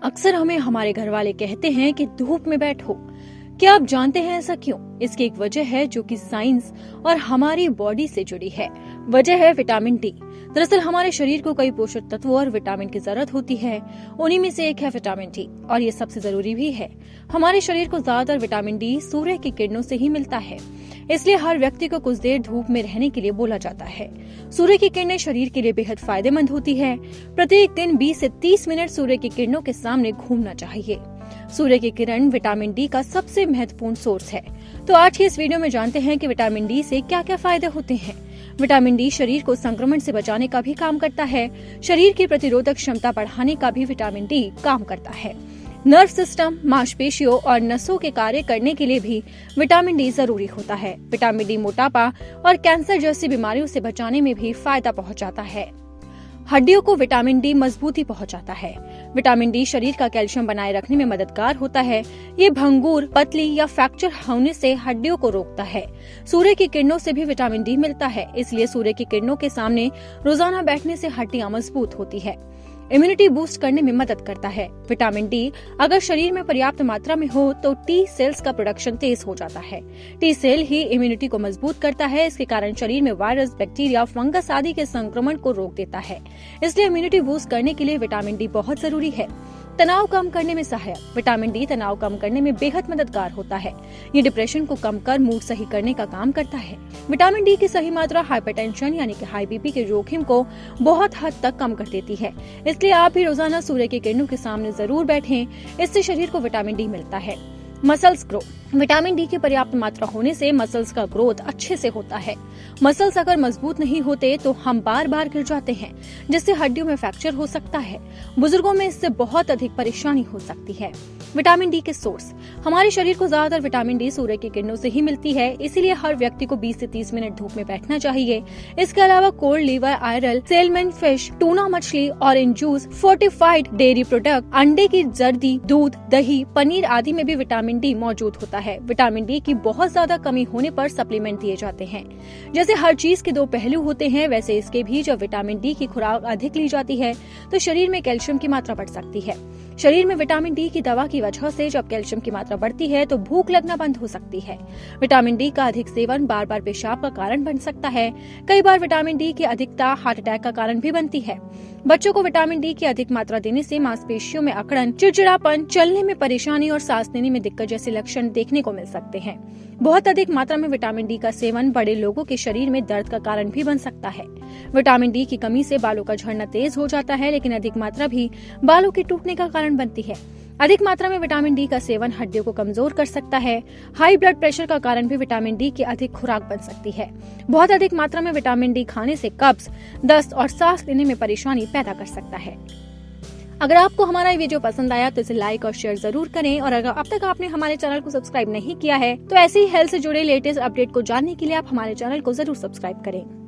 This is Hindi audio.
अक्सर हमें हमारे घर वाले कहते हैं कि धूप में बैठो। क्या आप जानते हैं ऐसा क्यों? इसकी एक वजह है जो कि साइंस और हमारी बॉडी से जुड़ी है। वजह है विटामिन डी। दरअसल हमारे शरीर को कई पोषक तत्वों और विटामिन की जरूरत होती है। उन्हीं में से एक है विटामिन डी और ये सबसे जरूरी भी है। हमारे शरीर को ज्यादातर विटामिन डी सूर्य की किरणों से ही मिलता है, इसलिए हर व्यक्ति को कुछ देर धूप में रहने के लिए बोला जाता है। सूर्य की किरणें शरीर के लिए बेहद फायदेमंद होती है। प्रत्येक दिन 20 से 30 मिनट सूर्य की किरणों के सामने घूमना चाहिए। सूर्य की किरण विटामिन डी का सबसे महत्वपूर्ण सोर्स है। तो आज की इस वीडियो में जानते हैं कि विटामिन डी से क्या क्या फायदे होते हैं। विटामिन डी शरीर को संक्रमण से बचाने का भी काम करता है। शरीर की प्रतिरोधक क्षमता बढ़ाने का भी विटामिन डी काम करता है। नर्व सिस्टम, मांसपेशियों और नसों के कार्य करने के लिए भी विटामिन डी जरूरी होता है। विटामिन डी मोटापा और कैंसर जैसी बीमारियों से बचाने में भी फायदा पहुंचाता है। हड्डियों को विटामिन डी मजबूती पहुंचाता है। विटामिन डी शरीर का कैल्शियम बनाए रखने में मददगार होता है। ये भंगूर, पतली या फ्रैक्चर होने से हड्डियों को रोकता है। सूर्य की किरणों से भी विटामिन डी मिलता है, इसलिए सूर्य की किरणों के सामने रोजाना बैठने से हड्डियां मजबूत होती है। इम्यूनिटी बूस्ट करने में मदद करता है। विटामिन डी अगर शरीर में पर्याप्त मात्रा में हो तो टी सेल्स का प्रोडक्शन तेज हो जाता है। टी सेल ही इम्यूनिटी को मजबूत करता है। इसके कारण शरीर में वायरस, बैक्टीरिया, फंगस आदि के संक्रमण को रोक देता है। इसलिए इम्यूनिटी बूस्ट करने के लिए विटामिन डी बहुत जरूरी है। तनाव कम करने में सहायक। विटामिन डी तनाव कम करने में बेहद मददगार होता है। ये डिप्रेशन को कम कर मूड सही करने का काम करता है। विटामिन डी की सही मात्रा हाइपरटेंशन यानी कि हाई बीपी के जोखिम को बहुत हद तक कम कर देती है। इसलिए आप भी रोजाना सूर्य की किरणों के सामने जरूर बैठें। इससे शरीर को विटामिन डी मिलता है। Muscles growth. विटामिन डी की पर्याप्त मात्रा होने से मसल्स का ग्रोथ अच्छे से होता है। मसल्स अगर मजबूत नहीं होते तो हम बार बार गिर जाते हैं, जिससे हड्डियों में फ्रैक्चर हो सकता है। बुजुर्गों में इससे बहुत अधिक परेशानी हो सकती है। विटामिन डी के सोर्स। हमारे शरीर को ज्यादातर विटामिन डी सूर्य की किरणों से ही मिलती है, इसीलिए हर व्यक्ति को 20 से 30 मिनट धूप में बैठना चाहिए। इसके अलावा cod liver oil, salmon fish, tuna मछली, orange juice, fortified dairy product, अंडे की जर्दी, दूध, दही, पनीर आदि में भी विटामिन डी मौजूद होता है। विटामिन डी की बहुत ज्यादा कमी होने पर सप्लीमेंट दिए जाते हैं। जैसे हर चीज के दो पहलू होते हैं, वैसे इसके भी जब विटामिन डी की खुराक अधिक ली जाती है तो शरीर में कैल्शियम की मात्रा बढ़ सकती है। शरीर में विटामिन डी की दवा की वजह से जब कैल्शियम की मात्रा बढ़ती है तो भूख लगना बंद हो सकती है। विटामिन डी का अधिक सेवन बार बार पेशाब का कारण बन सकता है। कई बार विटामिन डी की अधिकता हार्ट अटैक का कारण भी बनती है। बच्चों को विटामिन डी की अधिक मात्रा देने से मांसपेशियों में अकड़न, चिड़चिड़ापन, चलने में परेशानी और सांस लेने में दिक्कत जैसे लक्षण देखने को मिल सकते हैं। बहुत अधिक मात्रा में विटामिन डी का सेवन बड़े लोगों के शरीर में दर्द का कारण भी बन सकता है। विटामिन डी की कमी से बालों का झड़ना तेज हो जाता है, लेकिन अधिक मात्रा भी बालों के टूटने का कारण बनती है। अधिक मात्रा में विटामिन डी का सेवन हड्डियों को कमजोर कर सकता है। हाई ब्लड प्रेशर का कारण भी विटामिन डी की अधिक खुराक बन सकती है। बहुत अधिक मात्रा में विटामिन डी खाने से कब्ज, दस्त और सांस लेने में परेशानी पैदा कर सकता है। अगर आपको हमारा ये वीडियो पसंद आया तो इसे लाइक और शेयर जरूर करें, और अगर अब तक आपने हमारे चैनल को सब्सक्राइब नहीं किया है तो ऐसे ही हेल्थ से जुड़े लेटेस्ट अपडेट को जानने के लिए आप हमारे चैनल को जरूर सब्सक्राइब करें।